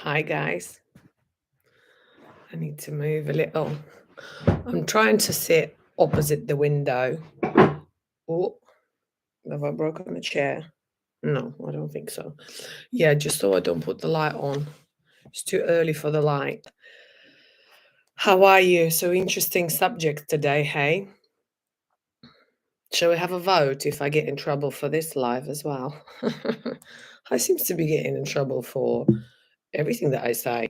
Hi guys. I need to move a little. I'm trying to sit opposite the window. Oh, have I broken a chair? No, I don't think so. Yeah, just so I don't put the light on. It's too early for the light. How are you? So interesting subject today, hey? Shall we have a vote if I get in trouble for this live as well? I seems to be getting in trouble for everything that I say.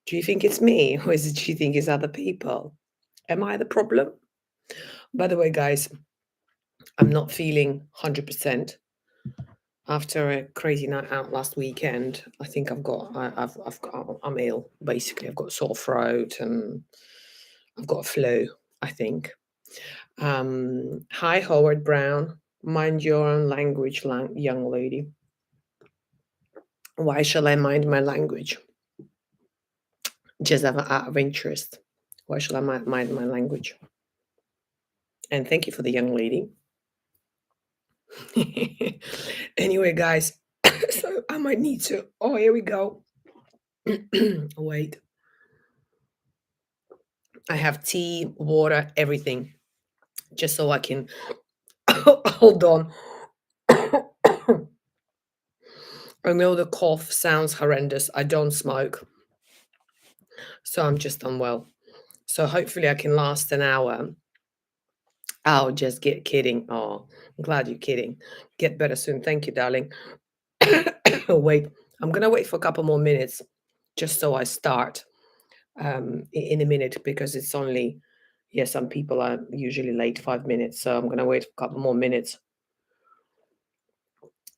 Do you think it's me, or do you think it's other people? Am I the problem? By the way, guys, I'm not feeling 100% after a crazy night out last weekend. I think I'm ill. Basically, I've got sore throat and I've got a flu, I think. Hi, Howard Brown. Mind your own language, young lady. Why shall I mind my language? Just out of interest. Why shall I mind my language? And thank you for the young lady. Anyway, guys, so I might need to. Oh, here we go. Wait. I have tea, water, everything, just so I can. Hold on. I know the cough sounds horrendous. I don't smoke, so I'm just unwell. So hopefully I can last an hour. I'll just get kidding. Oh, I'm glad you're kidding. Get better soon. Thank you, darling. Wait, I'm gonna wait for a couple more minutes, just so I start in a minute, because it's only, yeah, some people are usually late 5 minutes, so I'm gonna wait a couple more minutes.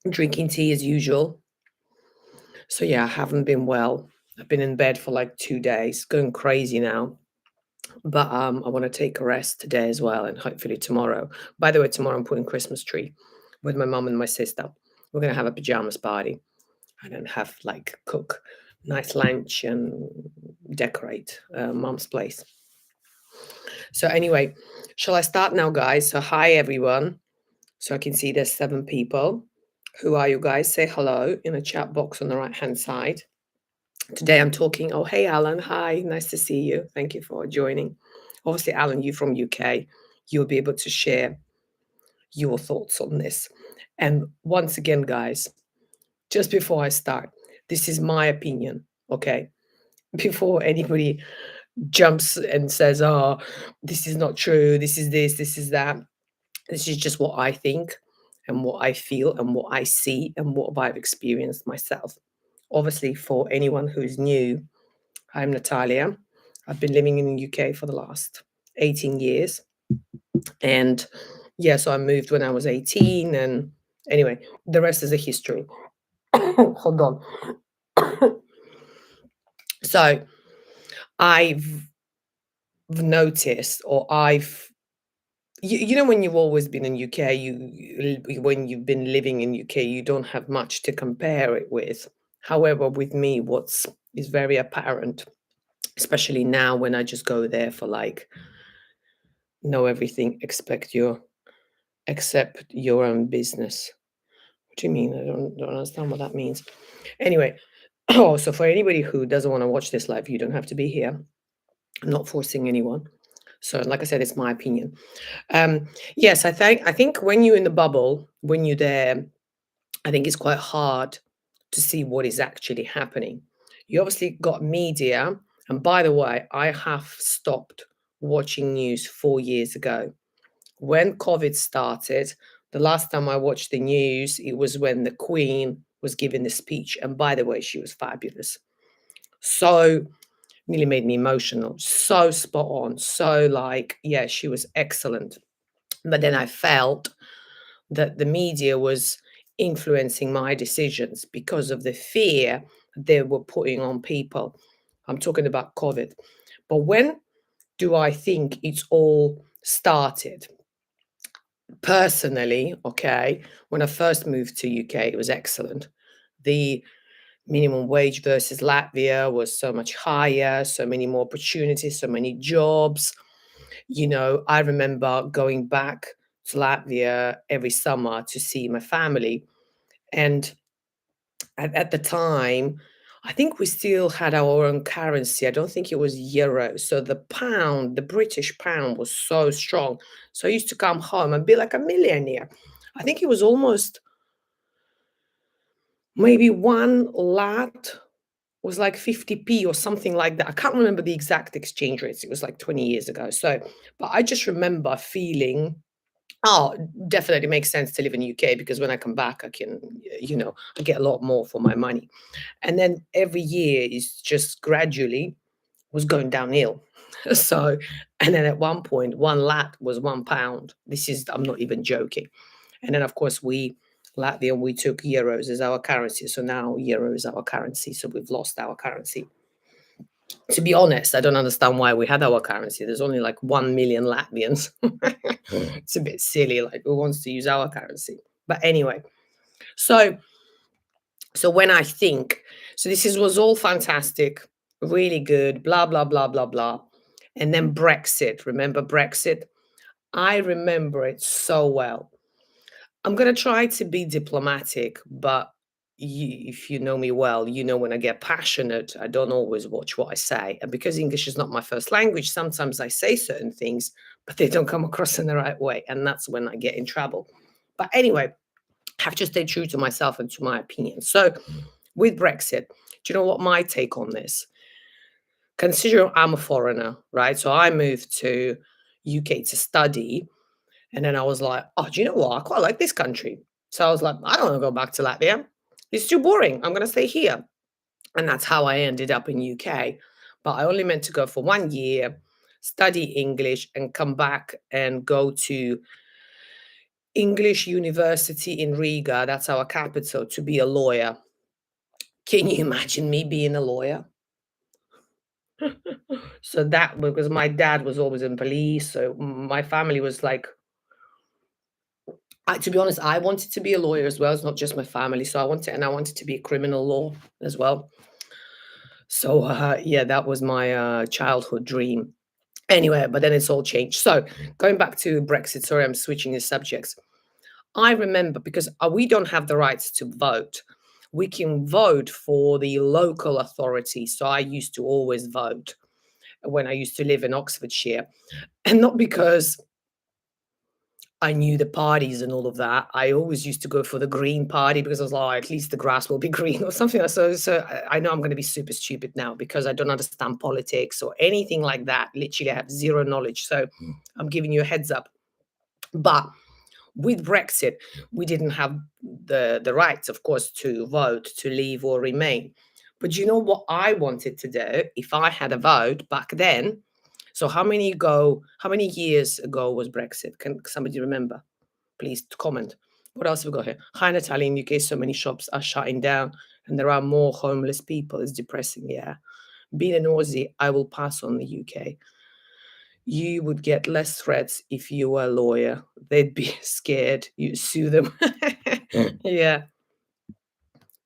Drinking tea as usual. So yeah, I haven't been well. I've been in bed for like 2 days, going crazy now. But I want to take a rest today as well, and hopefully tomorrow. By the way, tomorrow I'm putting Christmas tree with my mum and my sister. We're gonna have a pajamas party and then have like cook nice lunch and decorate mum's place. So anyway, shall I start now, guys? So hi everyone. So I can see there's 7 people. Who are you guys? Say hello in the chat box on the right hand side. Today I'm talking. Oh, hey Alan. Hi, nice to see you. Thank you for joining. Obviously, Alan, you from UK. You'll be able to share your thoughts on this. And once again, guys, just before I start, this is my opinion, okay? Before anybody jumps and says, oh, this is not true, this is this, this is that. This is just what I think and what I feel and what I see and what I've experienced myself. Obviously, for anyone who's new, I'm Natalia. I've been living in the UK for the last 18 years. And yeah, so I moved when I was 18. And anyway, the rest is a history. Hold on. So I've noticed, or you know, when you've always been in UK, when you've been living in UK, you don't have much to compare it with. However, with me, what's is very apparent, especially now when I just go there for like know everything, except your own business. What do you mean? I don't understand what that means. Anyway, so for anybody who doesn't want to watch this live, you don't have to be here. I'm not forcing anyone. So, like I said, it's my opinion. Yes, I think when you're in the bubble, when you're there, I think it's quite hard to see what is actually happening. You obviously got media, and by the way, I have stopped watching news 4 years ago. When COVID started, the last time I watched the news, it was when the Queen was giving the speech. And by the way, she was fabulous. So really made me emotional. So spot on. So like, yeah, she was excellent. But then I felt that the media was influencing my decisions because of the fear they were putting on people. I'm talking about COVID. But when do I think it's all started? Personally, okay, when I first moved to UK, it was excellent. The minimum wage versus Latvia was so much higher, so many more opportunities, so many jobs. You know, I remember going back to Latvia every summer to see my family. And at the time, I think we still had our own currency. I don't think it was euro. So the pound, the British pound was so strong. So I used to come home and be like a millionaire. I think it was almost maybe one lat was like 50p or something like that. I can't remember the exact exchange rates. It was like 20 years ago. So, but I just remember feeling, oh, definitely makes sense to live in UK because when I come back, I can, I get a lot more for my money. And then every year is just gradually was going downhill. So, and then at one point, one lat was £1. I'm not even joking. And then, of course, Latvia, we took euros as our currency. So now euro is our currency. So we've lost our currency. To be honest, I don't understand why we had our currency. There's only like 1 million Latvians. It's a bit silly. Like, who wants to use our currency? But anyway, so when I think, so was all fantastic, really good, blah, blah, blah, blah, blah. And then Brexit. Remember Brexit? I remember it so well. I'm going to try to be diplomatic, but if you know me well, you know when I get passionate, I don't always watch what I say. And because English is not my first language, sometimes I say certain things, but they don't come across in the right way. And that's when I get in trouble. But anyway, I have to stay true to myself and to my opinion. So with Brexit, do you know what my take on this? Consider I'm a foreigner, right? So I moved to UK to study. And then I was like, oh, do you know what? I quite like this country. So I was like, I don't want to go back to Latvia. It's too boring. I'm going to stay here. And that's how I ended up in UK. But I only meant to go for 1 year, study English, and come back and go to English University in Riga. That's our capital, to be a lawyer. Can you imagine me being a lawyer? So that, because my dad was always in police. So my family was like, to be honest, I wanted to be a lawyer as well. It's not just my family. So I wanted to be a criminal law as well. So yeah, that was my childhood dream. Anyway, but then it's all changed. So going back to Brexit, sorry, I'm switching the subjects. I remember because we don't have the rights to vote. We can vote for the local authority. So I used to always vote when I used to live in Oxfordshire. And not because I knew the parties and all of that. I always used to go for the Green Party because I was like, at least the grass will be green or something. So I know I'm going to be super stupid now because I don't understand politics or anything like that. Literally, I have zero knowledge. So I'm giving you a heads up. But with Brexit, we didn't have the rights, of course, to vote, to leave or remain. But you know what I wanted to do if I had a vote back then? So how many years ago was Brexit? Can somebody remember? Please comment. What else have we got here? Hi, Natalia. In UK, so many shops are shutting down and there are more homeless people. It's depressing, yeah. Being an Aussie, I will pass on the UK. You would get less threats if you were a lawyer. They'd be scared. You sue them. Yeah.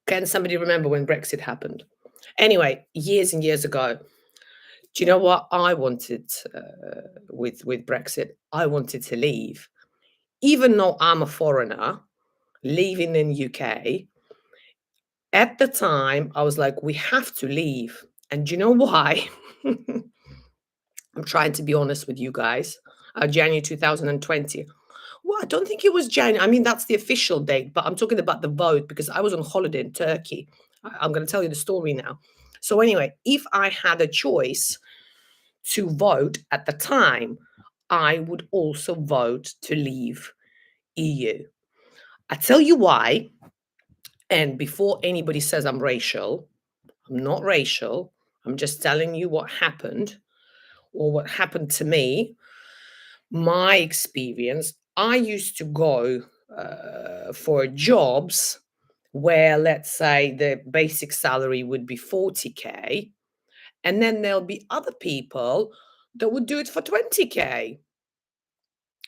Can somebody remember when Brexit happened? Anyway, years and years ago, do you know what I wanted with Brexit? I wanted to leave. Even though I'm a foreigner living in UK, at the time, I was like, we have to leave. And do you know why? I'm trying to be honest with you guys. January 2020. Well, I don't think it was January. I mean, that's the official date, but I'm talking about the vote because I was on holiday in Turkey. I'm going to tell you the story now. So anyway, if I had a choice to vote at the time, I would also vote to leave EU. I tell you why. And before anybody says I'm racial, I'm not racial. I'm just telling you what happened or what happened to me. My experience, I used to go for jobs where, let's say, the basic salary would be 40K. And then there'll be other people that would do it for 20K.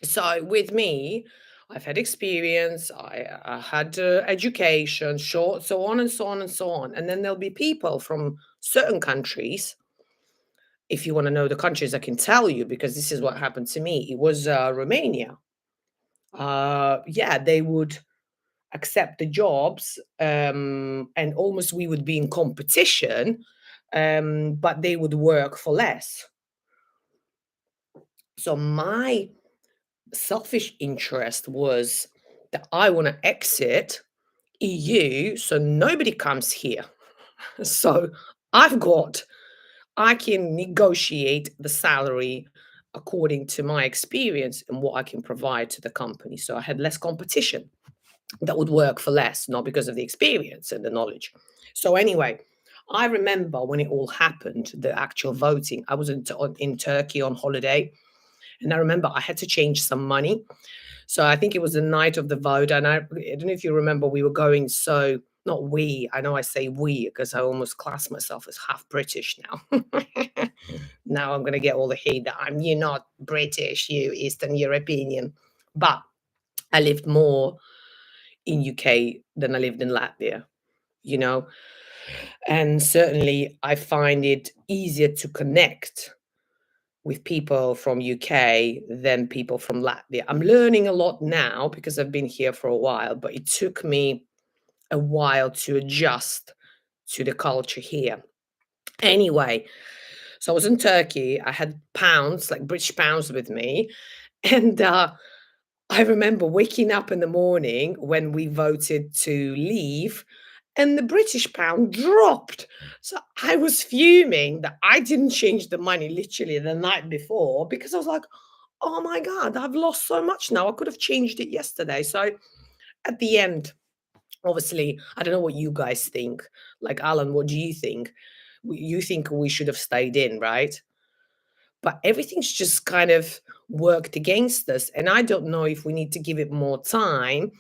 So with me, I've had experience, I had education, short, so on and so on and so on. And then there'll be people from certain countries. If you want to know the countries, I can tell you because this is what happened to me. It was Romania. Yeah, they would accept the jobs, and almost we would be in competition, but they would work for less. So my selfish interest was that I want to exit EU so nobody comes here. So I've got I can negotiate the salary according to my experience and what I can provide to the company. So I had less competition that would work for less, not because of the experience and the knowledge. So anyway, I remember when it all happened, the actual voting. I was in Turkey on holiday, and I remember I had to change some money. So I think it was the night of the vote, and I don't know if you remember, we were going. So not we. I know I say we because I almost class myself as half British now. Now I'm gonna get all the hate that you're not British, you Eastern European. But I lived more in UK than I lived in Latvia, you know, and certainly I find it easier to connect with people from UK than people from Latvia. I'm learning a lot now because I've been here for a while, but it took me a while to adjust to the culture here. Anyway, so I was in Turkey. I had pounds, like British pounds with me. And I remember waking up in the morning when we voted to leave, and the British pound dropped. So I was fuming that I didn't change the money literally the night before, because I was like, oh my God, I've lost so much now. I could have changed it yesterday. So at the end, obviously, I don't know what you guys think. Like, Alan, what do you think? You think we should have stayed in, right? But everything's just kind of worked against us. And I don't know if we need to give it more time.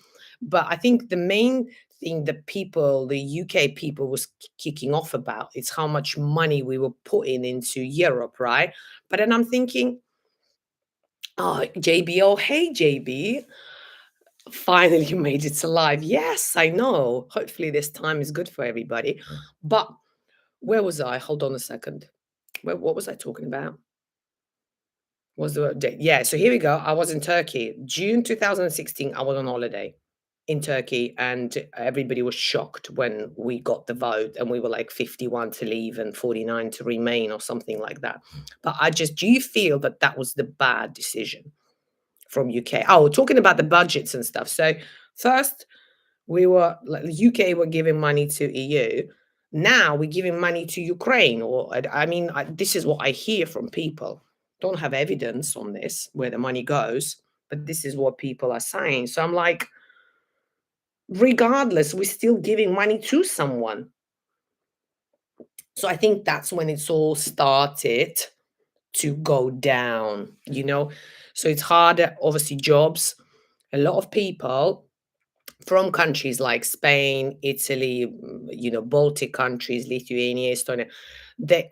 But I think the main thing that people, the UK people, was kicking off about is how much money we were putting into Europe, right? But then I'm thinking, oh, JB, oh, hey, JB, finally you made it alive. Yes, I know. Hopefully this time is good for everybody. But where was I? Hold on a second. What was I talking about? Was the date? Yeah, so here we go. I was in Turkey. June 2016, I was on holiday in Turkey, and everybody was shocked when we got the vote, and we were like 51 to leave and 49 to remain or something like that. But do you feel that that was the bad decision from UK? Oh, talking about the budgets and stuff. So first, we were like the UK were giving money to EU. Now we're giving money to Ukraine. Or I mean, this is what I hear from people. Don't have evidence on this where the money goes, but this is what people are saying. So I'm like, regardless, we're still giving money to someone. So I think that's when it's all started to go down, you know. So it's harder, obviously, jobs. A lot of people from countries like Spain, Italy, Baltic countries, Lithuania, Estonia,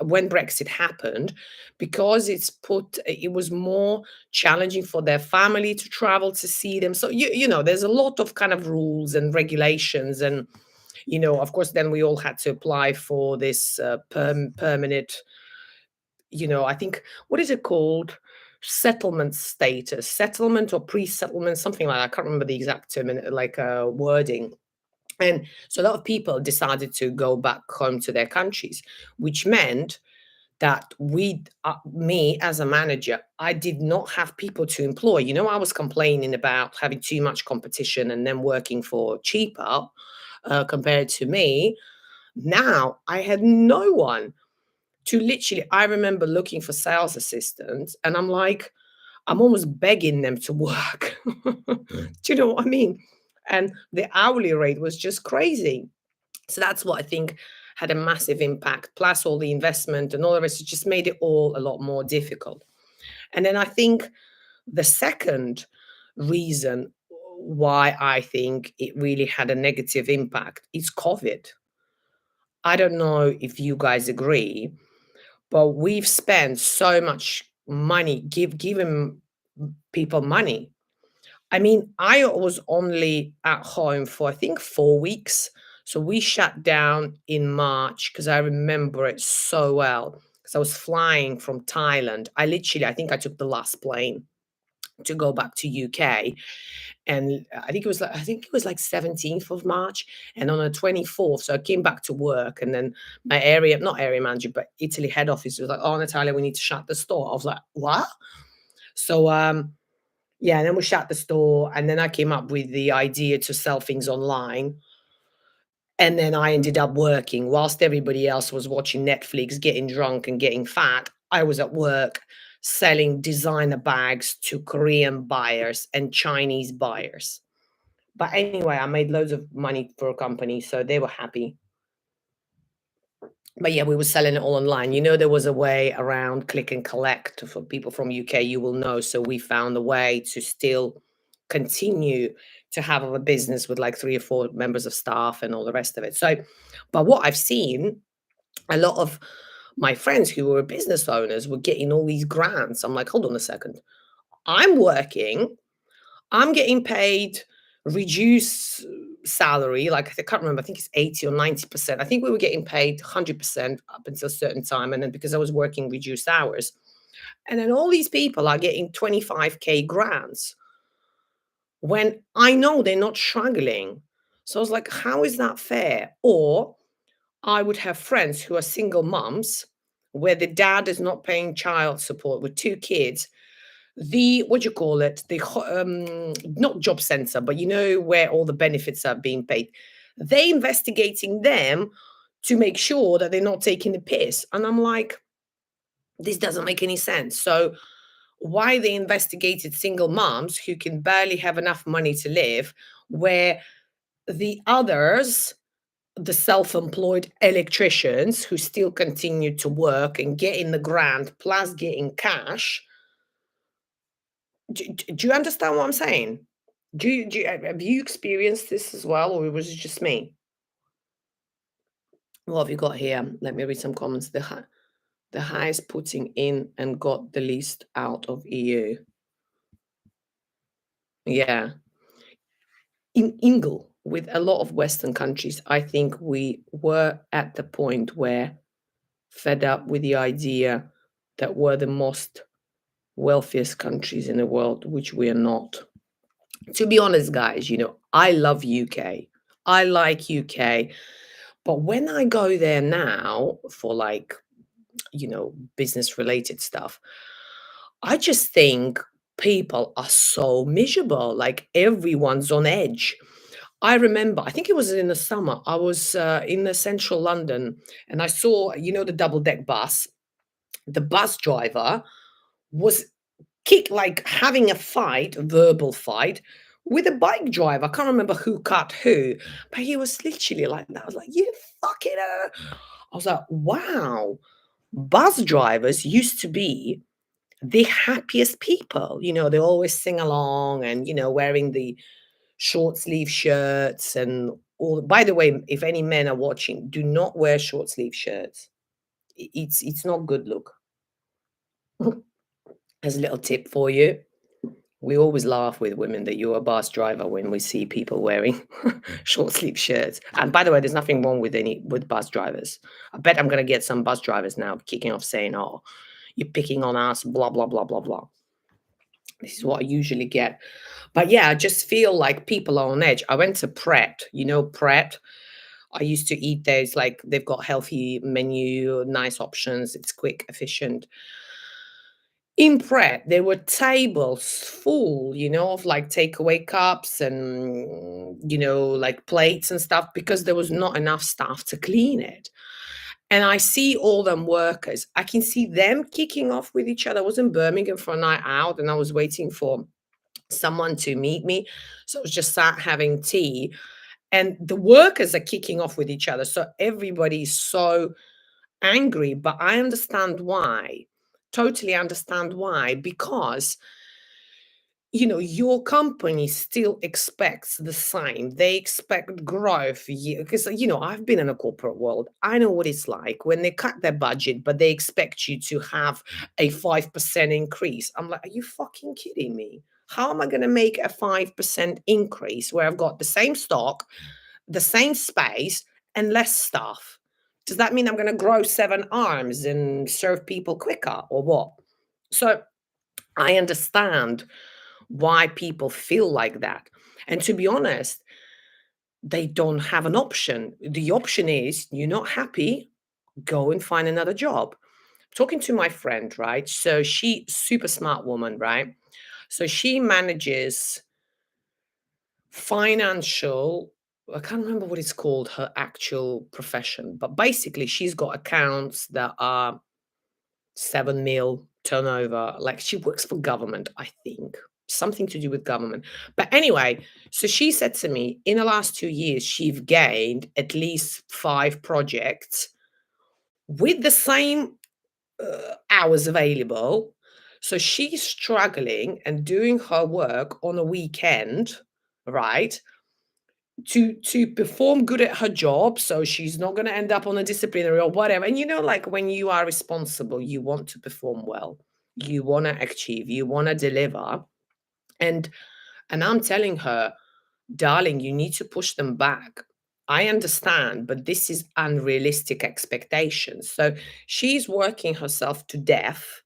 when Brexit happened, because it was more challenging for their family to travel to see them. So there's a lot of kind of rules and regulations, and of course, then we all had to apply for this permanent. I think, what is it called? Settlement status, settlement or pre-settlement, something like that. I can't remember the exact term, like wording. And so a lot of people decided to go back home to their countries, which meant that me as a manager, I did not have people to employ. I was complaining about having too much competition and then working for cheaper compared to me. Now I had no one to literally. I remember looking for sales assistants, and I'm like, I'm almost begging them to work. Do you know what I mean? And the hourly rate was just crazy. So that's what I think had a massive impact. Plus all the investment and all the rest, it just made it all a lot more difficult. And then I think the second reason why I think it really had a negative impact is COVID. I don't know if you guys agree, but we've spent so much money giving people money. I mean, I was only at home for, I think, 4 weeks. So we shut down in March, because I remember it so well. Because I was flying from Thailand. I think I took the last plane to go back to UK. And I think it was like 17th of March, and on the 24th, so I came back to work, and then my not area manager, but Italy head office was like, "Oh, Natalia, we need to shut the store." I was like, "What?" So yeah, and then we shut the store, and then I came up with the idea to sell things online. And then I ended up working whilst everybody else was watching Netflix, getting drunk and getting fat. I was at work selling designer bags to Korean buyers and Chinese buyers. But anyway, I made loads of money for a company, so they were happy. But yeah, we were selling it all online. There was a way around click and collect for people from UK, you will know. So we found a way to still continue to have a business with like 3 or 4 members of staff and all the rest of it. So, but what I've seen, a lot of my friends who were business owners were getting all these grants. I'm like, hold on a second. I'm working, I'm getting paid reduced salary. Like I can't remember, I think it's 80 or 90%. I think we were getting paid 100% up until a certain time. And then because I was working reduced hours. And then all these people are getting 25K grants when I know they're not struggling. So I was like, how is that fair? Or I would have friends who are single moms where the dad is not paying child support with 2 kids. The what do you call it? Not job center, but where all the benefits are being paid. They investigating them to make sure that they're not taking the piss. And I'm like, this doesn't make any sense. So why they investigated single moms who can barely have enough money to live, where the others, the self-employed electricians who still continue to work and getting the grant plus getting cash. Do you understand what I'm saying? Have you experienced this as well, or was it just me? What have you got here? Let me read some comments. The highest putting in and got the least out of EU. Yeah. In Ingle, with a lot of Western countries, I think we were at the point where fed up with the idea that we're the most wealthiest countries in the world, which we are not. To be honest, guys, I love UK. I like UK. But when I go there now for like, business related stuff, I just think people are so miserable. Like everyone's on edge. I remember, I think it was in the summer, I was in the central London, and I saw, the double deck bus. The bus driver was like having a fight, a verbal fight with a bike driver. I can't remember who cut who, but he was literally like that. I was like, you fucking I was like, wow, bus drivers used to be the happiest people. They always sing along and, wearing the short sleeve shirts and all. By the way, if any men are watching, do not wear short sleeve shirts. It's not good look. As a little tip for you, we always laugh with women that you're a bus driver when we see people wearing short sleeve shirts. And by the way, there's nothing wrong with bus drivers. I bet I'm gonna get some bus drivers now kicking off saying, "Oh, you're picking on us," blah blah blah blah blah. This is what I usually get. But yeah, I just feel like people are on edge. I went to Pret, Pret. I used to eat there. It's like they've got healthy menu, nice options. It's quick, efficient. In Pret, there were tables full, of like takeaway cups and, like plates and stuff because there was not enough staff to clean it. And I see all them workers. I can see them kicking off with each other. I was in Birmingham for a night out and I was waiting for someone to meet me. So I was just sat having tea and the workers are kicking off with each other. So everybody's so angry, but I understand why. Totally understand why. Because your company still expects the same. They expect growth. Because, I've been in a corporate world. I know what it's like when they cut their budget, but they expect you to have a 5% increase. I'm like, are you fucking kidding me? How am I going to make a 5% increase where I've got the same stock, the same space, and less staff? Does that mean I'm going to grow 7 arms and serve people quicker or what? So I understand why people feel like that. And to be honest, they don't have an option. The option is you're not happy, go and find another job. Talking to my friend, right? So she super smart woman, right? So she manages financial, I can't remember what it's called, her actual profession, but basically she's got accounts that are 7 mil turnover. Like she works for government, I think. Something to do with government. But anyway, so she said to me, in the last 2 years, she's gained at least 5 projects with the same hours available. So she's struggling and doing her work on a weekend, right? To perform good at her job, so she's not going to end up on a disciplinary or whatever. And like when you are responsible, you want to perform well, you want to achieve, you want to deliver. And I'm telling her, darling, you need to push them back. I understand, but this is unrealistic expectations. So she's working herself to death,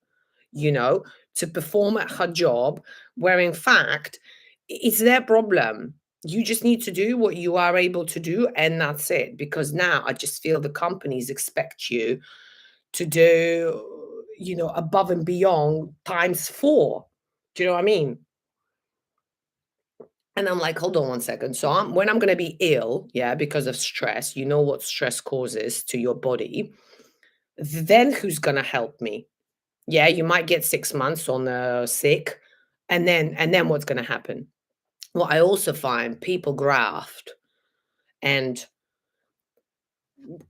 you know, to perform at her job, where in fact it's their problem. You just need to do what you are able to do, and that's it. Because now I just feel the companies expect you to do, above and beyond times four. Do you know what I mean? And I'm like, hold on one second. So when I'm going to be ill, yeah, because of stress, you know what stress causes to your body, then who's going to help me? Yeah, you might get 6 months on sick, and then what's going to happen? What I also find, people graft and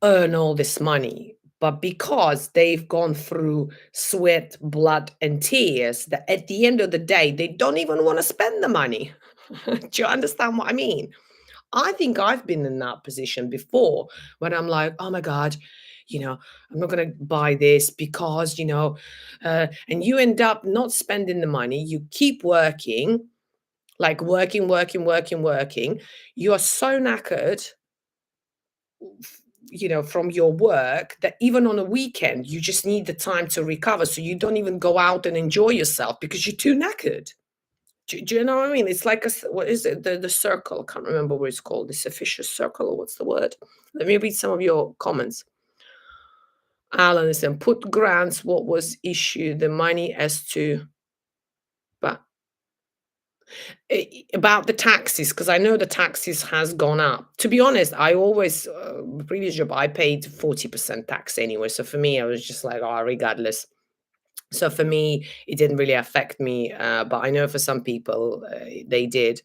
earn all this money, but because they've gone through sweat, blood, and tears, that at the end of the day, they don't even want to spend the money. Do you understand what I mean? I think I've been in that position before when I'm like, oh my God, I'm not going to buy this because, and you end up not spending the money. You keep working, like working, working, working, working. You are so knackered, from your work, that even on a weekend, you just need the time to recover. So you don't even go out and enjoy yourself because you're too knackered. Do you know what I mean? It's like what is it? The circle. I can't remember what it's called. This vicious circle, or what's the word? Let me read some of your comments. Alan is saying, put grants what was issued, the money as to, but about the taxes, because I know the taxes has gone up. To be honest, I always, previous job, I paid 40% tax anyway. So for me, I was just like, oh, regardless. So for me, it didn't really affect me. But I know for some people, they did.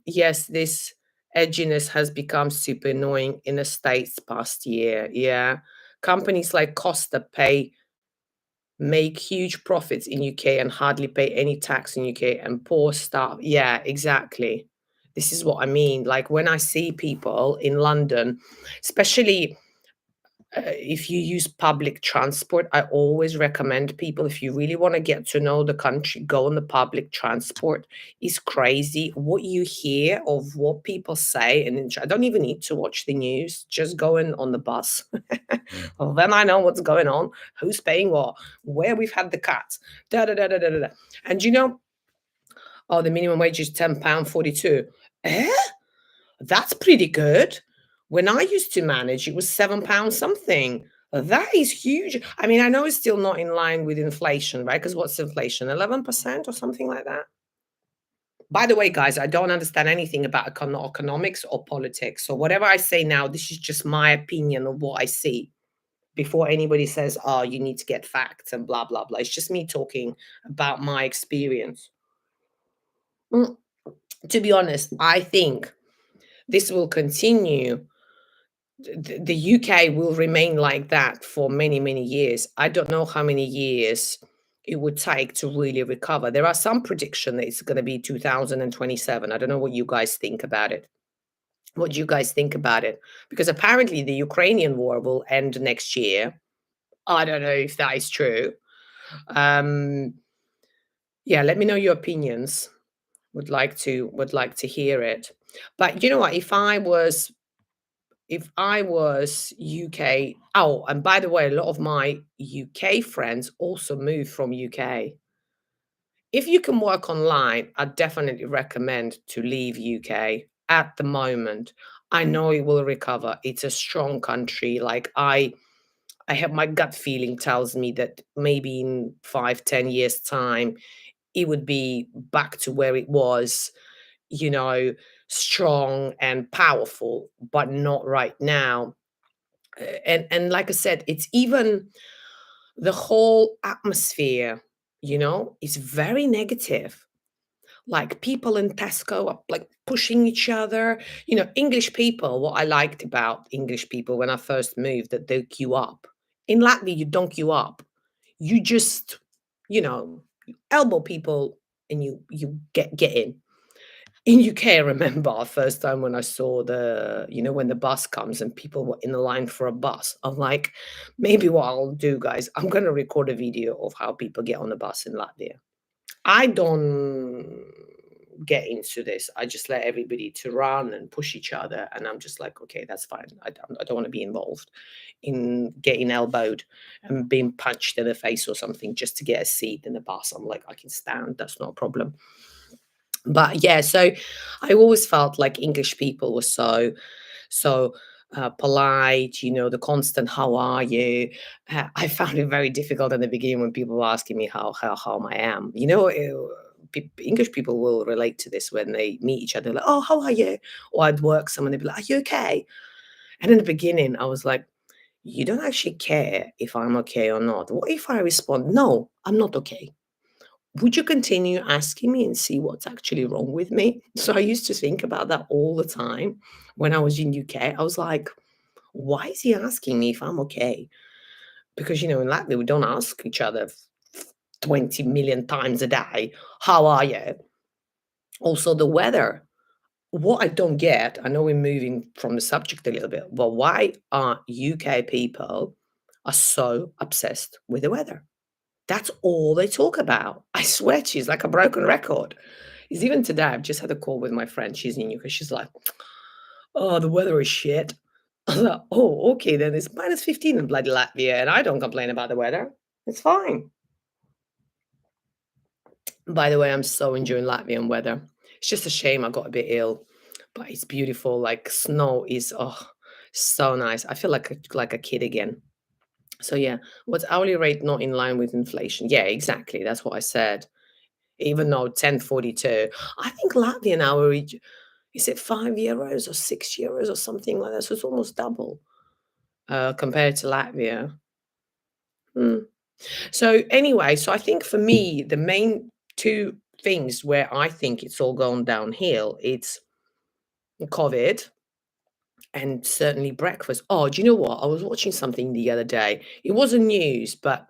Yes, this edginess has become super annoying in the States past year. Yeah. Companies like Costa make huge profits in UK and hardly pay any tax in UK, and poor staff. Yeah, exactly. This is what I mean. Like when I see people in London, especially if you use public transport, I always recommend people, if you really want to get to know the country, go on the public transport. It's crazy what you hear of what people say. And I don't even need to watch the news, just going on the bus. Well, then I know what's going on, who's paying what, where we've had the cuts, da da da da da da. And oh, the minimum wage is £10.42. Eh? That's pretty good. When I used to manage, it was £7 something. That is huge. I mean, I know it's still not in line with inflation, right? Because what's inflation? 11% or something like that? By the way, guys, I don't understand anything about economics or politics. So whatever I say now, this is just my opinion of what I see. Before anybody says, oh, you need to get facts and blah, blah, blah. It's just me talking about my experience. Mm, to be honest, I think this will continue. The UK will remain like that for many, many years. I don't know how many years it would take to really recover. There are some prediction that it's going to be 2027. I don't know what you guys think about it. What do you guys think about it? Because apparently the Ukrainian war will end next year. I don't know if that is true. Um, yeah, let me know your opinions. Would like to hear it. But you know what? If I was UK, oh, and by the way, a lot of my UK friends also moved from UK. if you can work online, I definitely recommend to leave UK at the moment. I know it will recover. It's a strong country. Like I have my gut feeling tells me that maybe in 5, 10 years time, it would be back to where it was, you know, strong and powerful, but not right now. And like I said, it's even the whole atmosphere, is very negative. Like people in Tesco are like pushing each other. English people, what I liked about English people when I first moved, that they queue up. In Latvia, you don't queue up. You just, you elbow people and you get in. In UK, I remember first time when I saw when the bus comes and people were in the line for a bus. I'm like, maybe what I'll do, guys, I'm gonna record a video of how people get on the bus in Latvia. I don't get into this. I just let everybody to run and push each other, and I'm just like, okay, that's fine. I don't want to be involved in getting elbowed and being punched in the face or something just to get a seat in the bus. I'm like, I can stand. That's not a problem. But yeah, so I always felt like English people were so polite, the constant "How are you?" I found it very difficult in the beginning when people were asking me how I am. English people will relate to this when they meet each other, like, "Oh, how are you?" Or I'd work someone, they'd be like, "Are you okay?" And in the beginning, I was like, "You don't actually care if I'm okay or not. What if I respond, 'No, I'm not okay'? Would you continue asking me and see what's actually wrong with me?" So I used to think about that all the time when I was in UK. I was like, why is he asking me if I'm okay? Because, in Latvia, we don't ask each other 20 million times a day, how are you? Also, the weather. What I don't get, I know we're moving from the subject a little bit, but why are UK people are so obsessed with the weather? That's all they talk about. I swear to you, it's like a broken record. It's even today, I've just had a call with my friend. She's in UK. She's like, "Oh, the weather is shit." I was like, "Oh, okay, then it's -15 in bloody Latvia, and I don't complain about the weather. It's fine." By the way, I'm so enjoying Latvian weather. It's just a shame I got a bit ill, but it's beautiful. Like snow is, so nice. I feel like a kid again. So yeah, what's hourly rate not in line with inflation? Yeah, exactly. That's what I said. Even though 10.42, I think Latvian hour is it €5 or €6 or something like that. So it's almost double compared to Latvia. Hmm. So anyway, so I think for me, the main two things where I think it's all gone downhill, it's COVID and certainly breakfast. Oh, do you know what? I was watching something the other day. It wasn't news, but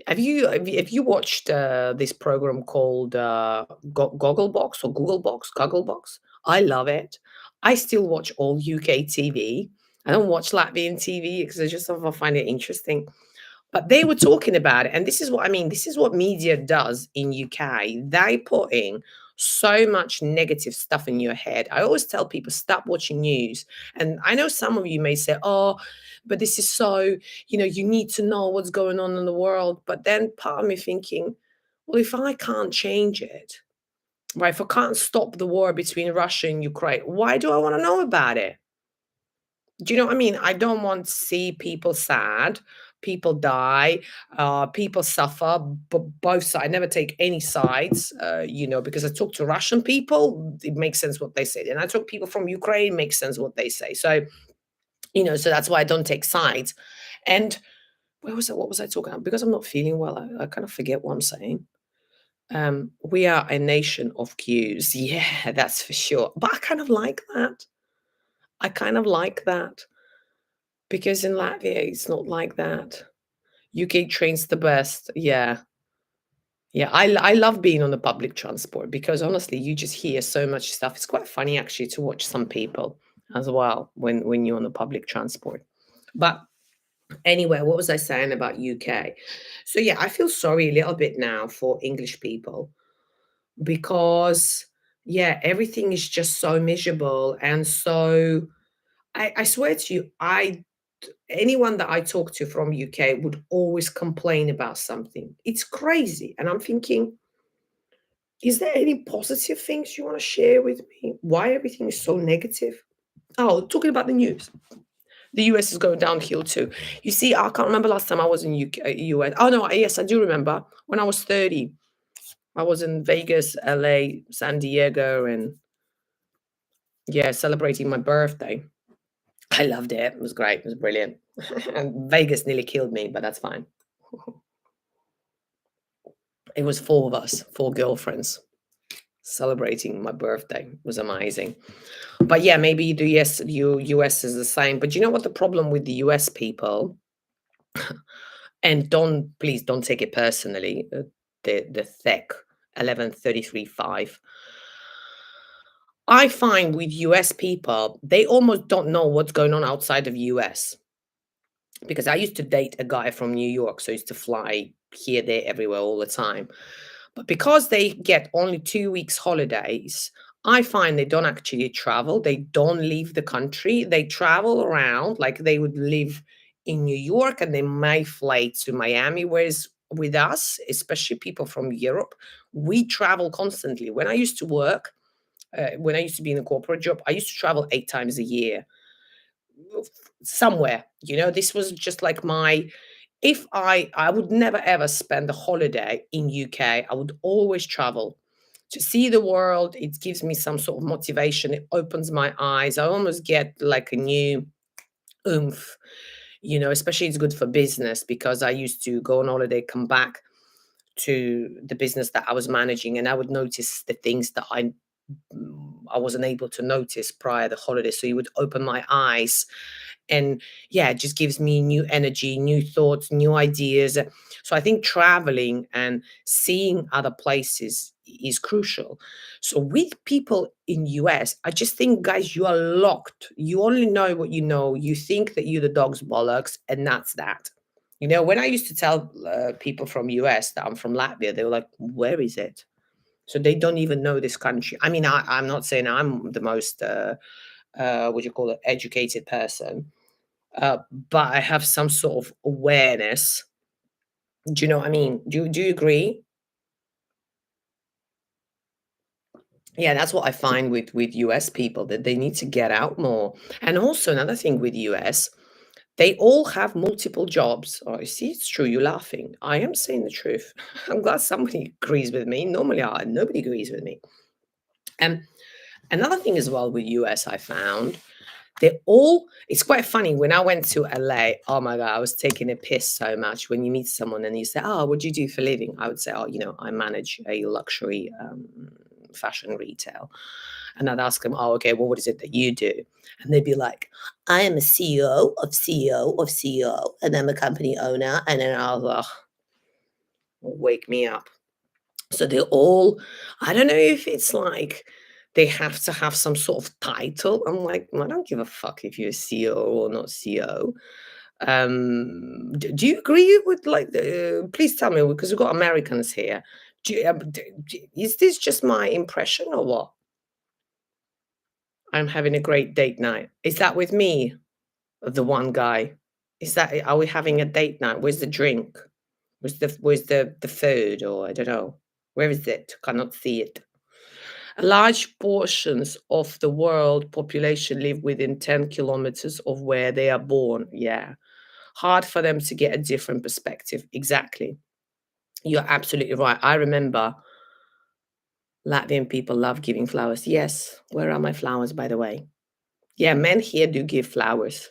have you watched this program called Gogglebox or Gogglebox? I love it. I still watch all UK TV. I don't watch Latvian TV because I just sort of find it interesting. But they were talking about it, and this is what I mean. This is what media does in UK. They put in so much negative stuff in your head. I always tell people, stop watching news. And I know some of you may say, "Oh, but this is so, you need to know what's going on in the world." But then part of me thinking, well, if I can't change it, right? If I can't stop the war between Russia and Ukraine, why do I want to know about it? Do you know what I mean? I don't want to see people sad, people die, people suffer, but both sides. I never take any sides, because I talk to Russian people, it makes sense what they say. And I talk to people from Ukraine, makes sense what they say. So, so that's why I don't take sides. And what was I talking about? Because I'm not feeling well, I kind of forget what I'm saying. We are a nation of queues. Yeah, that's for sure. But I kind of like that. I kind of like that. Because in Latvia, it's not like that. UK trains the best. Yeah. Yeah, I love being on the public transport because honestly, you just hear so much stuff. It's quite funny actually to watch some people as well when you're on the public transport. But anyway, what was I saying about UK? So yeah, I feel sorry a little bit now for English people because yeah, everything is just so miserable and so I swear to you, anyone that I talk to from UK would always complain about something. It's crazy. And I'm thinking, Is there any positive things you want to share with me? Why everything is so negative? Oh, talking about the news. The US is going downhill too. You see, I can't remember last time I was in UK, US. Oh no, yes, I do remember when I was 30. I was in Vegas, LA, San Diego, and yeah, celebrating my birthday. I loved it. It was great. It was brilliant. And Vegas nearly killed me, but that's fine. It was four of us, four girlfriends, celebrating my birthday. It was amazing. But yeah, maybe the US is the same. But you know what the problem with the US people, and please don't take it personally, the tech 1133.5. I find with US people, they almost don't know what's going on outside of US. Because I used to date a guy from New York, so I used to fly here, there, everywhere all the time. But because they get only 2 weeks holidays, I find they don't actually travel. They don't leave the country. They travel around like they would live in New York and they may fly to Miami. Whereas with us, especially people from Europe, we travel constantly. When I used to work, when I used to be in a corporate job, I used to travel 8 times a year somewhere. This was just like if I would never ever spend a holiday in UK. I would always travel to see the world. It gives me some sort of motivation. It opens my eyes. I almost get like a new oomph. Especially it's good for business because I used to go on holiday, come back to the business that I was managing, and I would notice the things that I wasn't able to notice prior to the holiday. So it would open my eyes, and yeah, it just gives me new energy, new thoughts, new ideas. So I think traveling and seeing other places is crucial. So with people in US, I just think, guys, you are locked. You only know what you know. You think that you're the dog's bollocks, and that's that. When I used to tell people from US that I'm from Latvia, they were like, where is it? So they don't even know this country. I mean, I'm not saying I'm the most, what do you call it, educated person, but I have some sort of awareness. Do you know what I mean? Do you agree? Yeah, that's what I find with US people, that they need to get out more. And also another thing with US, they all have multiple jobs. Oh, you see, it's true. You're laughing. I am saying the truth. I'm glad somebody agrees with me. Normally, nobody agrees with me. And another thing as well with US, I found it's quite funny. When I went to LA, oh my God, I was taking a piss so much. When you meet someone and you say, oh, what do you do for a living? I would say, oh, I manage a luxury fashion retail. And I'd ask them, oh, okay, well, what is it that you do? And they'd be like, I am a CEO of CEO of CEO, and I'm a company owner. And then I was like, wake me up. So they're all, I don't know if it's like they have to have some sort of title. I'm like, I don't give a fuck if you're a CEO or not CEO. Do you agree with like please tell me, because we've got Americans here. Is this just my impression or what? I'm having a great date night. Is that with me? The one guy. Are we having a date night? Where's the drink? Where's the food, or I don't know. Where is it? Cannot see it. Large portions of the world population live within 10 kilometers of where they are born. Yeah. Hard for them to get a different perspective. Exactly. You're absolutely right. I remember Latvian people love giving flowers. Yes. Where are my flowers, by the way? Yeah, men here do give flowers.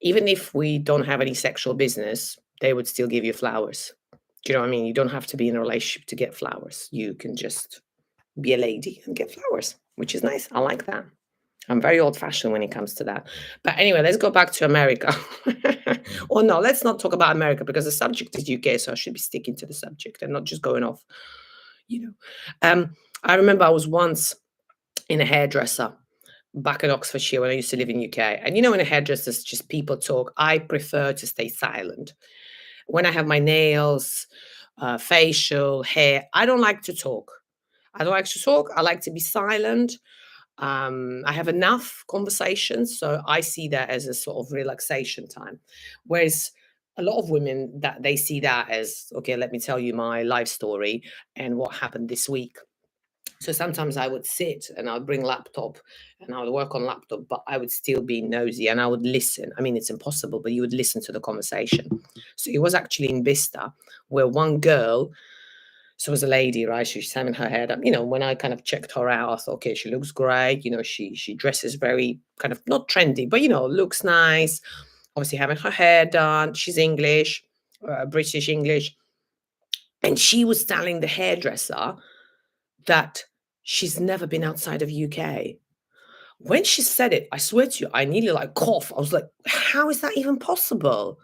Even if we don't have any sexual business, they would still give you flowers. Do you know what I mean? You don't have to be in a relationship to get flowers. You can just be a lady and get flowers, which is nice. I like that. I'm very old fashioned when it comes to that. But anyway, let's go back to America. Or no, let's not talk about America, because the subject is UK. So I should be sticking to the subject and not just going off, you know. I remember I was once in a hairdresser back in Oxfordshire when I used to live in UK. And in a hairdresser's just people talk, I prefer to stay silent. When I have my nails, facial, hair, I don't like to talk. I don't like to talk. I like to be silent. I have enough conversations, so I see that as a sort of relaxation time. Whereas a lot of women that they see that as, okay, let me tell you my life story and what happened this week. So sometimes I would sit and I would bring laptop and I would work on laptop, but I would still be nosy and I would listen. I mean, it's impossible, but you would listen to the conversation. So it was actually in Bista where one girl, so it was a lady, right? She's having her hair done. When I kind of checked her out, I thought, okay, she looks great. She dresses very kind of not trendy, but looks nice. Obviously having her hair done. She's English, British English. And she was telling the hairdresser that she's never been outside of UK. When she said it, I swear to you, I nearly like cough. I was like, how is that even possible?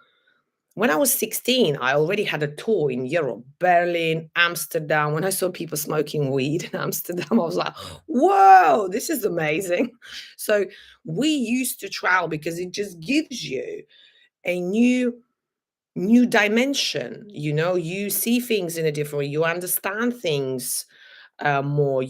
When I was 16, I already had a tour in Europe, Berlin, Amsterdam. When I saw people smoking weed in Amsterdam, I was like, whoa, this is amazing. So we used to travel because it just gives you a new dimension. You see things in a different way. You understand things more.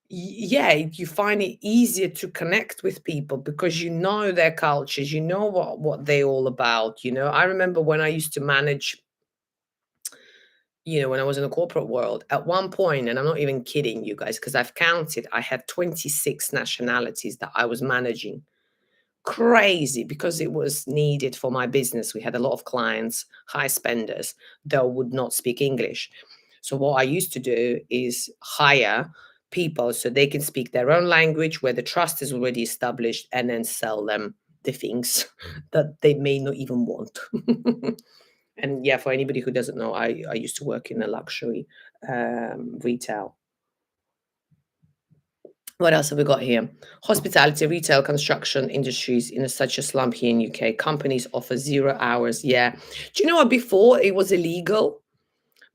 Yeah, you find it easier to connect with people because you know their cultures, you know what they're all about. I remember when I used to manage, when I was in the corporate world, at one point, and I'm not even kidding you guys, because I've counted, I had 26 nationalities that I was managing. Crazy, because it was needed for my business. We had a lot of clients, high spenders, that would not speak English. So what I used to do is hire people so they can speak their own language where the trust is already established, and then sell them the things that they may not even want. And yeah, for anybody who doesn't know, I used to work in a luxury retail. What else have we got here? Hospitality, retail, construction industries in such a slump here in UK. Companies offer 0 hours. Yeah. Do you know what? Before it was illegal.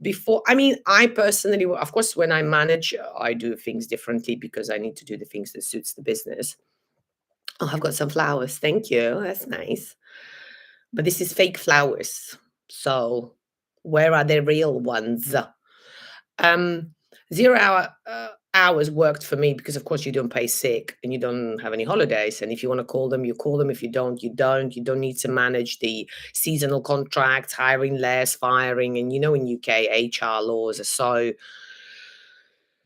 Before, I mean, I personally, of course, when I manage, I do things differently because I need to do the things that suits the business. Oh, I've got some flowers. Thank you. That's nice. But this is fake flowers. So where are the real ones? Um, 0 hours worked for me because, of course, you don't pay sick and you don't have any holidays. And if you want to call them, you call them. If you don't, you don't. You don't need to manage the seasonal contracts, hiring less, firing. And in UK, HR laws are so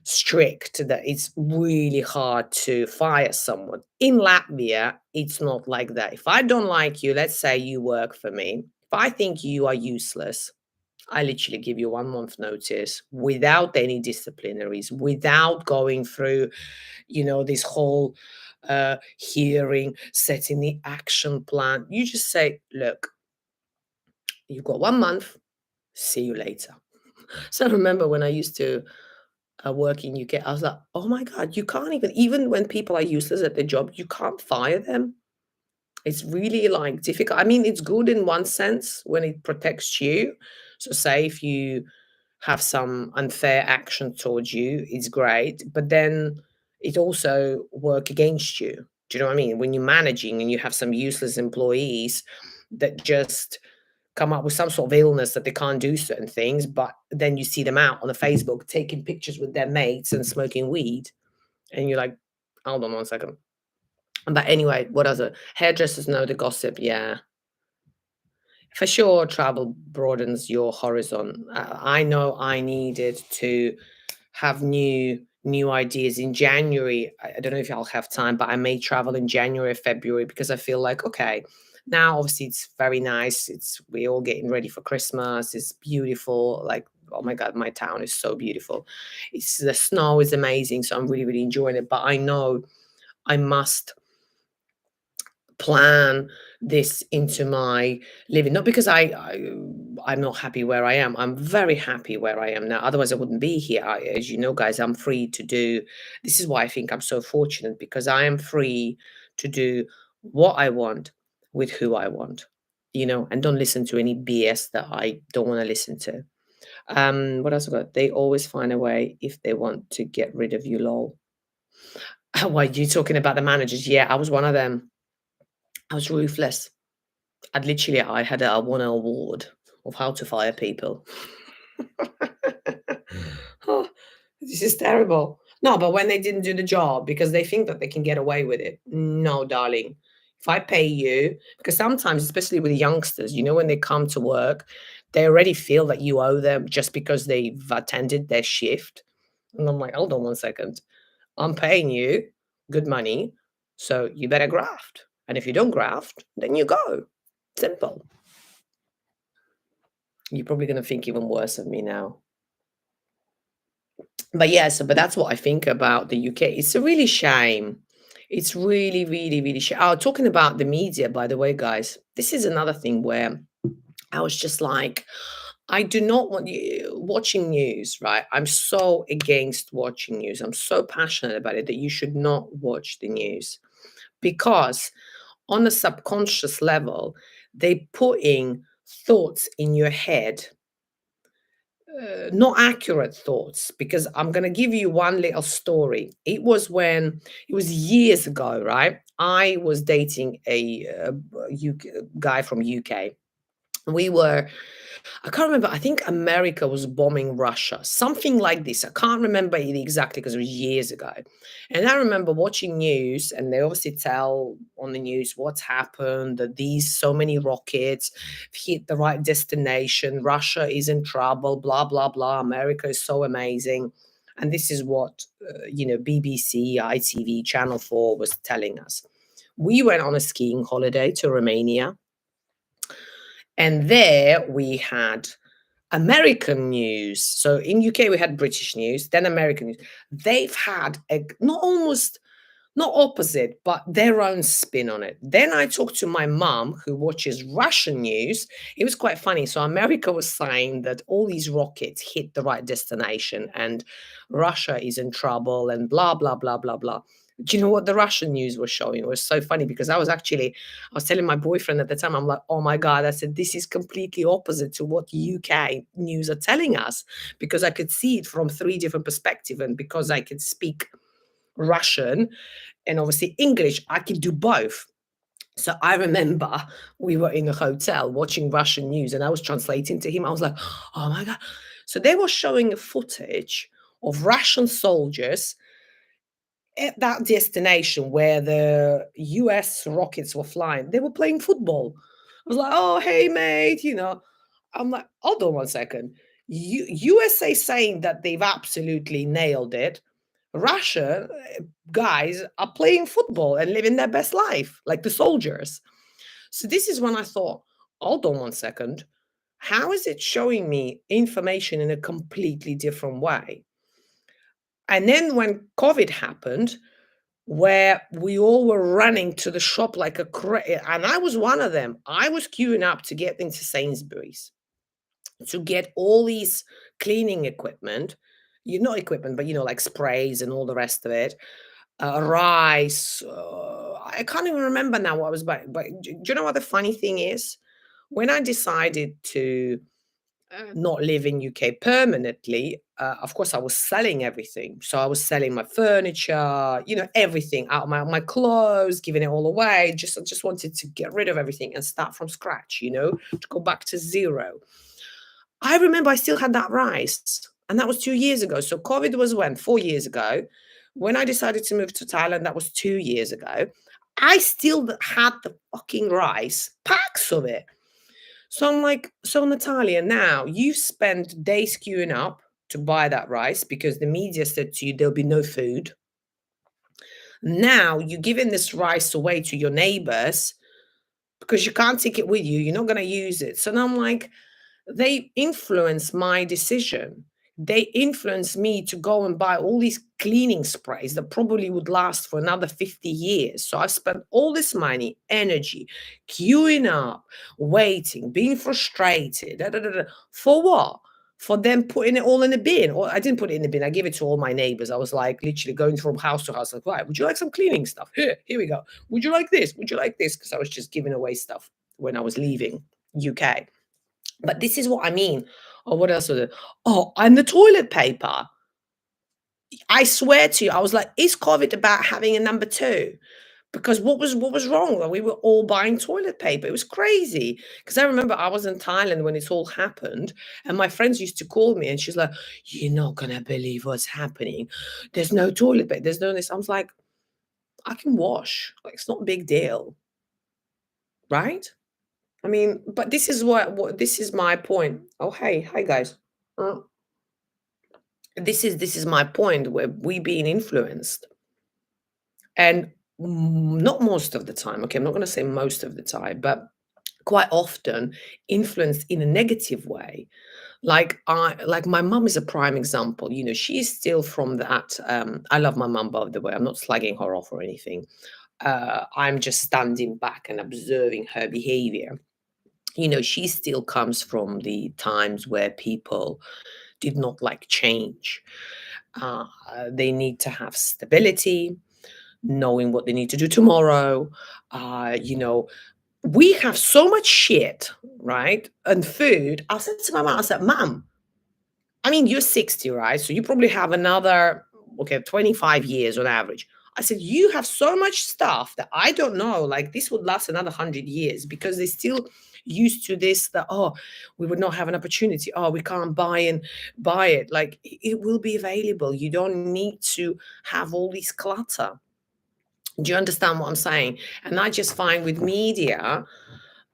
strict that it's really hard to fire someone. In Latvia, it's not like that. If I don't like you, let's say you work for me, if I think you are useless, I literally give you 1 month notice without any disciplinaries, without going through, this whole hearing, setting the action plan. You just say, look, you've got 1 month, see you later. So I remember when I used to work in UK, I was like, oh my God, you can't even when people are useless at their job, you can't fire them. It's really like difficult. I mean, it's good in one sense when it protects you. So say if you have some unfair action towards you, it's great. But then it also work against you. Do you know what I mean? When you're managing and you have some useless employees that just come up with some sort of illness that they can't do certain things, but then you see them out on the Facebook taking pictures with their mates and smoking weed, and you're like, hold on 1 second. But anyway, what other hairdressers know the gossip? Yeah, for sure. Travel broadens your horizon. I know I needed to have new ideas in January. I don't know if I'll have time, but I may travel in January, February, because I feel like, okay, now obviously it's very nice. We're all getting ready for Christmas. It's beautiful. Like, oh my God, my town is so beautiful. The snow is amazing. So I'm really, really enjoying it. But I know I must plan this into my living, not because I'm not happy where I am. I'm very happy where I am now, otherwise I wouldn't be here. As you know, guys, I'm free to do. This is why I think I'm so fortunate, because I am free to do what I want with who I want, and don't listen to any BS that I don't want to listen to. What else I got? They always find a way if they want to get rid of you, lol. Why you talking about the managers? Yeah, I was one of them. I was ruthless. I had won an award of how to fire people. Oh, this is terrible. No, but when they didn't do the job because they think that they can get away with it. No, darling. If I pay you, because sometimes, especially with youngsters, when they come to work, they already feel that you owe them just because they've attended their shift. And I'm like, hold on one second. I'm paying you good money, so you better graft. And if you don't graft, then you go. Simple. You're probably going to think even worse of me now. But yeah, but that's what I think about the UK. It's a really shame. It's really, really, really shame. Oh, talking about the media, by the way, guys, this is another thing where I was just like, I do not want you watching news, right? I'm so against watching news. I'm so passionate about it that you should not watch the news because on a subconscious level, they putting thoughts in your head, not accurate thoughts, because I'm going to give you one little story. It was years ago, right? I was dating a, guy from UK. We were, I can't remember. I think America was bombing Russia, something like this. I can't remember it exactly because it was years ago. And I remember watching news, and they obviously tell on the news what's happened, that these so many rockets hit the right destination. Russia is in trouble, blah, blah, blah. America is so amazing. And this is what, BBC, ITV, Channel 4 was telling us. We went on a skiing holiday to Romania. And there we had American news. So in UK we had British news, then American news. They've had not opposite, but their own spin on it. Then I talked to my mom, who watches Russian news. It was quite funny. So America was saying that all these rockets hit the right destination and Russia is in trouble and blah, blah, blah, blah, blah. Do you know what the Russian news was showing? It was so funny because I was telling my boyfriend at the time, I'm like, oh my God, I said, this is completely opposite to what UK news are telling us, because I could see it from 3 different perspectives. And because I could speak Russian and obviously English, I could do both. So I remember we were in a hotel watching Russian news and I was translating to him. I was like, oh my God. So they were showing a footage of Russian soldiers at that destination where the US rockets were flying. They were playing football. I was like, oh, hey, mate, I'm like, hold on one second. USA saying that they've absolutely nailed it. Russia guys are playing football and living their best life, like the soldiers. So this is when I thought, hold on one second. How is it showing me information in a completely different way? And then when COVID happened, where we all were running to the shop like and I was one of them. I was queuing up to get into Sainsbury's to get all these cleaning equipment, not equipment, but like sprays and all the rest of it, rice. I can't even remember now what I was buying. But do you know what the funny thing is? When I decided to not live in UK permanently, of course, I was selling everything. So I was selling my furniture, everything out, my clothes, giving it all away. I just wanted to get rid of everything and start from scratch, to go back to zero. I remember I still had that rice, and that was 2 years ago. So COVID was when? 4 years ago. When I decided to move to Thailand, that was 2 years ago. I still had the fucking rice, packs of it. So I'm like, so Natalia, now you spent days queuing up to buy that rice because the media said to you there'll be no food. Now you're giving this rice away to your neighbors because you can't take it with you. You're not going to use it. So now I'm like, they influence my decision. They influence me to go and buy all these cleaning sprays that probably would last for another 50 years. So I spent all this money, energy, queuing up, waiting, being frustrated. For what? For them putting it all in a bin. Or I didn't put it in the bin. I gave it to all my neighbors. I was like literally going from house to house. Like, right, would you like some cleaning stuff? Here we go. Would you like this? Would you like this? Because I was just giving away stuff when I was leaving UK. But this is what I mean. Oh, what else was it? Oh, and the toilet paper. I swear to you, I was like, is COVID about having a number 2? Because what was wrong? Well, we were all buying toilet paper. It was crazy. Because I remember I was in Thailand when it all happened, and my friends used to call me, and she's like, "You're not gonna believe what's happening. There's no toilet paper. There's no this." I was like, "I can wash. Like, it's not a big deal." right? I mean, but this is what this is my point. Oh, hey, hi guys. Uh, this is my point where we being influenced, and not most of the time. Okay, I'm not going to say most of the time, but quite often influenced in a negative way. Like my mum is a prime example. She's still from that. I love my mum, by the way. I'm not slagging her off or anything. I'm just standing back and observing her behavior. She still comes from the times where people did not like change. Uh, they need to have stability, knowing what they need to do tomorrow. Uh, you know, we have so much shit, right? And food. I said to my mom, I said, Mom, I mean, you're 60, right? So you probably have another, okay, 25 years on average. I said, you have so much stuff that I don't know, like this would last another 100 years because they still used to this that, oh, we would not have an opportunity. Oh, we can't buy it. Like it will be available. You don't need to have all this clutter. Do you understand what I'm saying? And I just find with media,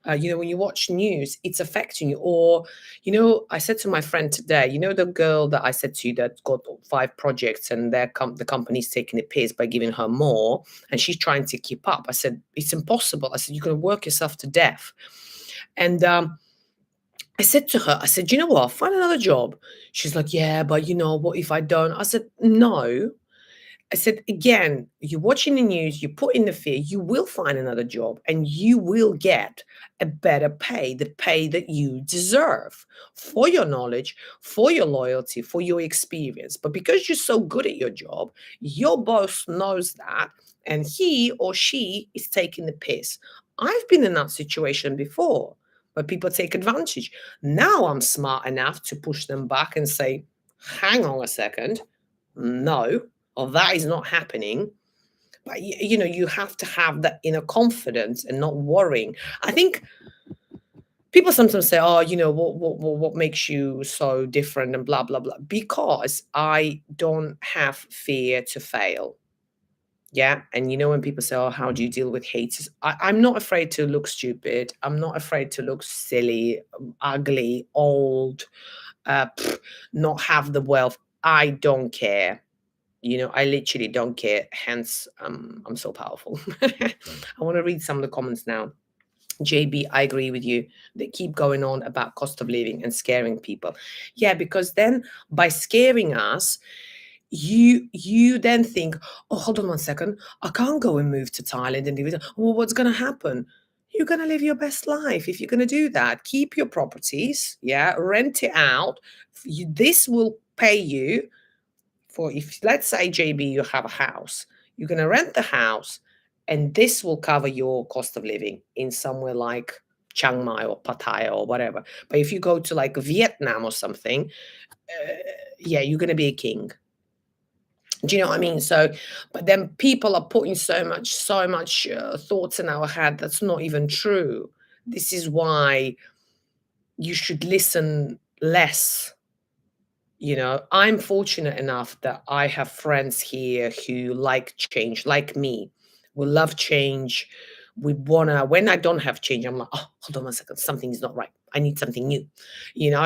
when you watch news, it's affecting you. Or, I said to my friend today, the girl that I said to you that got 5 projects and the company's taking a piss by giving her more, and she's trying to keep up. I said, it's impossible. I said, you're going to work yourself to death. And I said to her, I said, you know what? Find another job. She's like, yeah, but what if I don't? I said, no. I said, again, you're watching the news, you put in the fear, you will find another job and you will get a better pay, the pay that you deserve for your knowledge, for your loyalty, for your experience. But because you're so good at your job, your boss knows that and he or she is taking the piss. I've been in that situation before where people take advantage. Now I'm smart enough to push them back and say, hang on a second. No, or that is not happening. But you have to have that inner confidence and not worrying. I think people sometimes say, oh, what makes you so different and blah blah blah, because I don't have fear to fail. Yeah. And when people say, oh, how do you deal with haters? I'm not afraid to look stupid. I'm not afraid to look silly, ugly, old, not have the wealth. I don't care. I literally don't care. Hence, I'm so powerful. I want to read some of the comments now. JB, I agree with you. They keep going on about cost of living and scaring people. Yeah, because then by scaring us, you then think, oh, hold on one second, I can't go and move to Thailand and live it. Well, what's going to happen? You're going to live your best life if you're going to do that. Keep your properties, yeah, rent it out. This will pay you for, if let's say JB, you have a house, you're going to rent the house and this will cover your cost of living in somewhere like Chiang Mai or Pattaya or whatever. But if you go to like Vietnam or something, yeah, you're going to be a king. Do you know what I mean? So, but then people are putting so much thoughts in our head that's not even true. This is why you should listen less. I'm fortunate enough that I have friends here who like change, like me. We love change. We wanna, when I don't have change, I'm like, oh, hold on one second, something's not right. I need something new.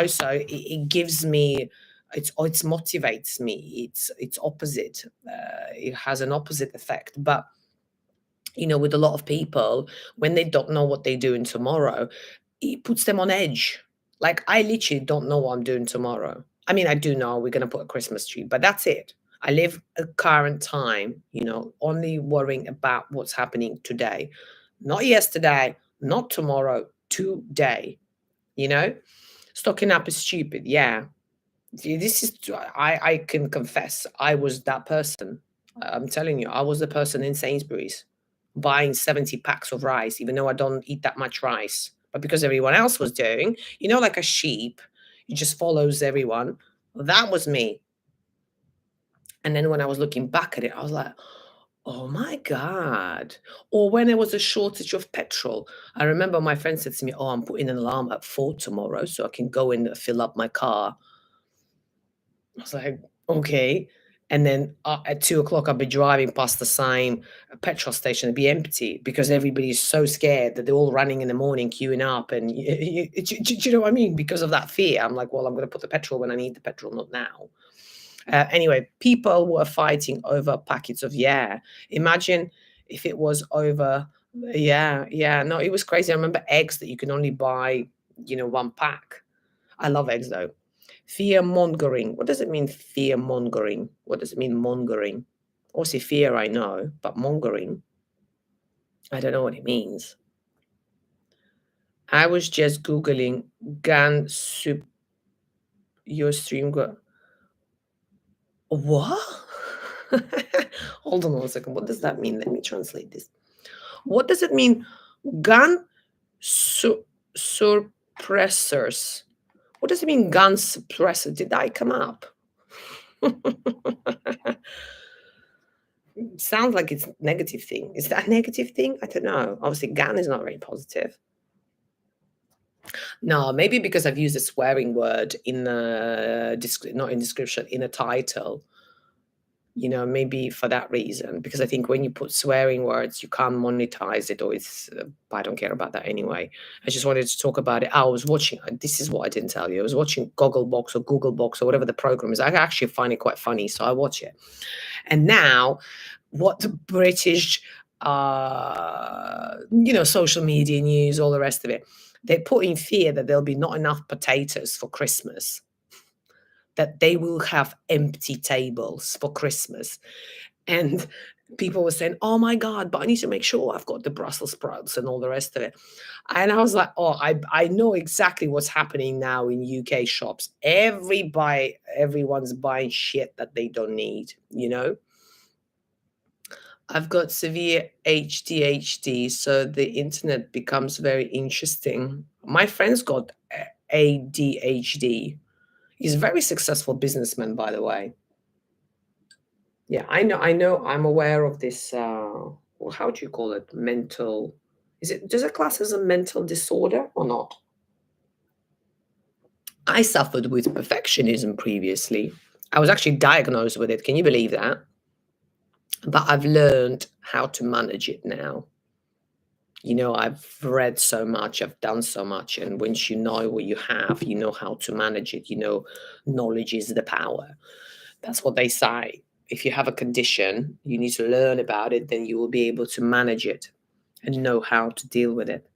So it gives me, it motivates me. It's opposite. It has an opposite effect. But with a lot of people, when they don't know what they're doing tomorrow, it puts them on edge. Like, I literally don't know what I'm doing tomorrow. I mean, I do know we're going to put a Christmas tree, but that's it. I live a current time, only worrying about what's happening today, not yesterday, not tomorrow, today. You know, Stocking up is stupid. Yeah. This is, I can confess, I was that person. I'm telling you, I was the person in Sainsbury's buying 70 packs of rice, even though I don't eat that much rice. But because everyone else was doing, like a sheep, it just follows everyone. That was me. And then when I was looking back at it, I was like, oh my God. Or when there was a shortage of petrol, I remember my friend said to me, oh, I'm putting an alarm at 4 tomorrow so I can go and fill up my car. I was like, okay. And then at 2 o'clock, I'll be driving past the same petrol station, it'd be empty because everybody's so scared that they're all running in the morning, queuing up. And do you know what I mean? Because of that fear, I'm like, well, I'm going to put the petrol when I need the petrol, not now. Anyway, people were fighting over packets of Imagine if it was over. Yeah. No, it was crazy. I remember eggs that you can only buy, 1 pack. I love eggs though. Fear mongering. What does it mean, fear mongering? What does it mean, mongering? Obviously, fear, I know, but mongering, I don't know what it means. I was just Googling gun soup. Your stream go. What? Hold on 1 second. What does that mean? Let me translate this. What does it mean? Gun suppressors. What does it mean, gun suppressor? Did I come up? Sounds like it's a negative thing. Is that a negative thing? I don't know. Obviously, gun is not very positive. No, maybe because I've used a swearing word in the not in description, in a title. Maybe for that reason, because I think when you put swearing words, you can't monetize it, or it's, I don't care about that anyway. I just wanted to talk about it. I was watching, this is what I didn't tell you. I was watching Gogglebox or Googlebox or whatever the program is. I actually find it quite funny, so I watch it. And now, what the British, social media news, all the rest of it, they put in fear that there'll be not enough potatoes for Christmas, that they will have empty tables for Christmas. And people were saying, oh my God, but I need to make sure I've got the Brussels sprouts and all the rest of it. And I was like, oh, I know exactly what's happening now in UK shops. Everyone's buying shit that they don't need, I've got severe ADHD, so the internet becomes very interesting. My friend's got ADHD. He's a very successful businessman, by the way. Yeah, I know, I'm aware of this, well, how do you call it? Mental, does it class as a mental disorder or not? I suffered with perfectionism previously. I was actually diagnosed with it. Can you believe that? But I've learned how to manage it now. I've read so much, I've done so much, and once you know what you have, you know how to manage it. Knowledge is the power. That's what they say. If you have a condition, you need to learn about it, then you will be able to manage it and know how to deal with it.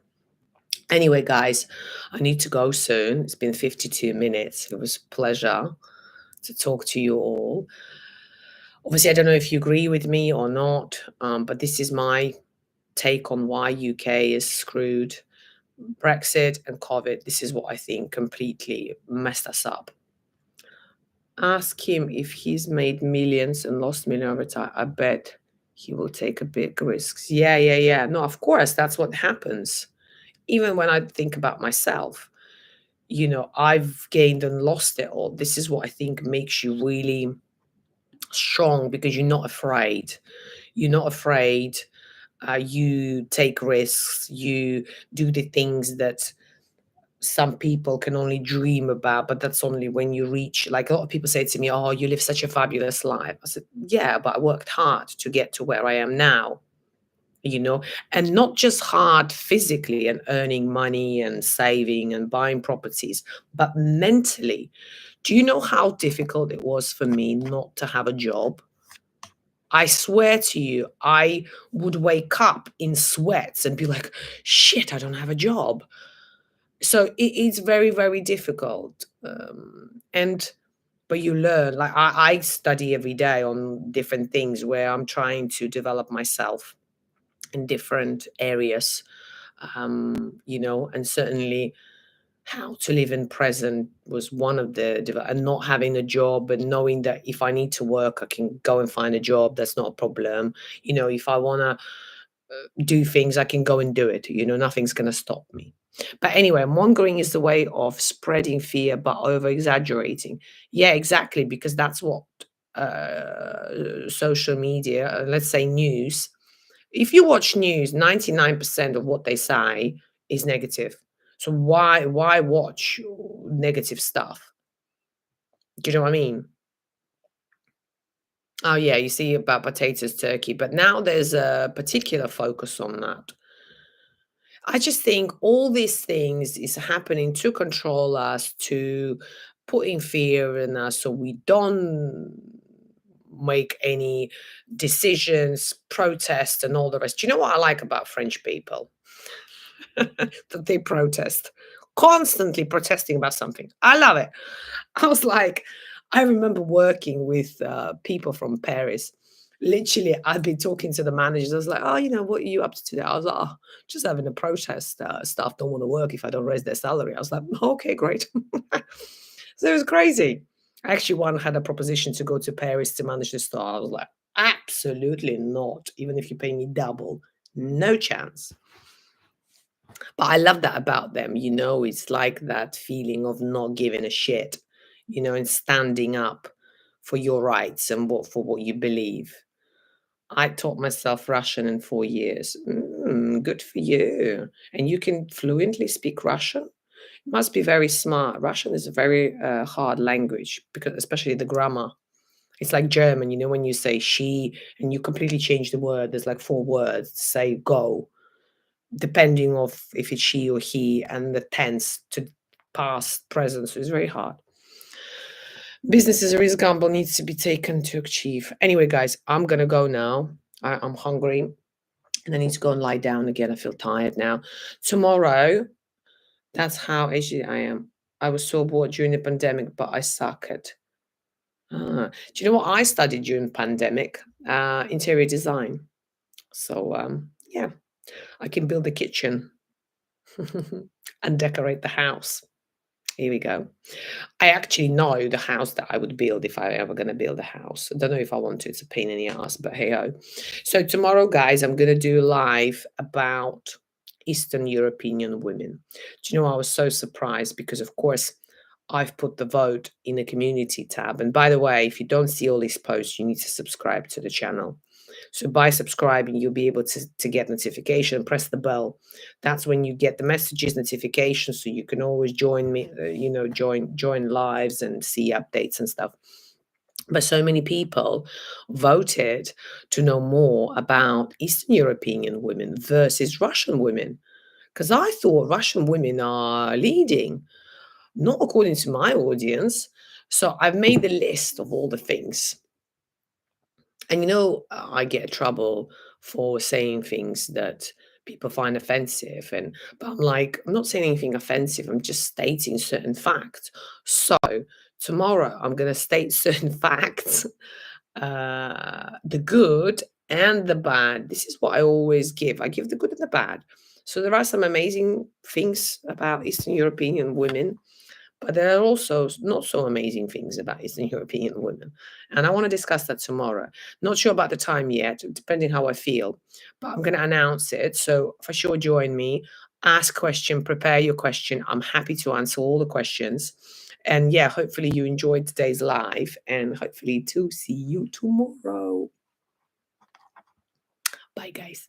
Anyway, guys, I need to go soon. It's been 52 minutes. It was a pleasure to talk to you all. Obviously, I don't know if you agree with me or not, but this is my take on why UK is screwed. Brexit and COVID, this is what I think completely messed us up. Ask him if he's made millions and lost millions over time. I bet he will take a big risks. Yeah. No, of course, that's what happens. Even when I think about myself, I've gained and lost it all. This is what I think makes you really strong, because you're not afraid. You're not afraid. You take risks. You do the things that some people can only dream about, but that's only when you reach, like a lot of people say to me, oh, you live such a fabulous life. I said, yeah, but I worked hard to get to where I am now, and not just hard physically and earning money and saving and buying properties, but mentally. Do you know how difficult it was for me not to have a job? I swear to you, I would wake up in sweats and be like, shit, I don't have a job. So it's very, very difficult. But you learn. Like I study every day on different things where I'm trying to develop myself in different areas, and certainly how to live in present was one of and not having a job, and knowing that if I need to work, I can go and find a job. That's not a problem. If I want to do things, I can go and do it. Nothing's going to stop me. But anyway, mongering is the way of spreading fear, but over exaggerating. Yeah, exactly, because that's what social media, let's say news. If you watch news, 99% of what they say is negative. So why watch negative stuff? Do you know what I mean? Oh, yeah, you see about potatoes, turkey, but now there's a particular focus on that. I just think all these things is happening to control us, to put in fear in us so we don't make any decisions, protest, and all the rest. Do you know what I like about French people? That they protest, constantly protesting about something. I love it. I was like, I remember working with people from Paris. Literally, I'd be talking to the managers. I was like, "Oh, what are you up to today?" I was like, "Oh, just having a protest. Staff don't want to work if I don't raise their salary." I was like, "Okay, great." So it was crazy. I actually one had a proposition to go to Paris to manage the store. I was like, "Absolutely not. Even if you pay me double, no chance." But I love that about them. It's like that feeling of not giving a shit, and standing up for your rights and for what you believe. I taught myself Russian in 4 years. Good for you. And you can fluently speak Russian? You must be very smart. Russian is a very hard language because, especially the grammar. It's like German, when you say she and you completely change the word, there's like four words to say go, depending of if it's she or he, and the tense to past, present. So it's very hard. Business is a risk gamble, needs to be taken to achieve. Anyway, guys, I'm gonna go now. I'm hungry and I need to go and lie down again. I feel tired now. Tomorrow, that's how aged I am. I was so bored during the pandemic, but I suck at. Do you know what I studied during pandemic? Interior design. So yeah, I can build a kitchen and decorate the house. Here we go. I actually know the house that I would build if I ever going to build a house. I don't know if I want to. It's a pain in the ass, but hey ho. So tomorrow, guys, I'm going to do live about Eastern European women. Do you know, I was so surprised because, of course, I've put the vote in the community tab. And by the way, if you don't see all these posts, you need to subscribe to the channel. So by subscribing, you'll be able to get notification, press the bell. That's when you get the messages, notifications, so you can always join me, join lives and see updates and stuff. But so many people voted to know more about Eastern European women versus Russian women. Because I thought Russian women are leading, not according to my audience. So I've made the list of all the things. And I get trouble for saying things that people find offensive. But I'm like, I'm not saying anything offensive. I'm just stating certain facts. So tomorrow I'm going to state certain facts, the good and the bad. This is what I always give. I give the good and the bad. So there are some amazing things about Eastern European women, but there are also not so amazing things about Eastern European women. And I want to discuss that tomorrow. Not sure about the time yet, depending how I feel, but I'm going to announce it. So for sure, join me, ask question, prepare your question. I'm happy to answer all the questions. And yeah, hopefully you enjoyed today's live and hopefully to see you tomorrow. Bye, guys.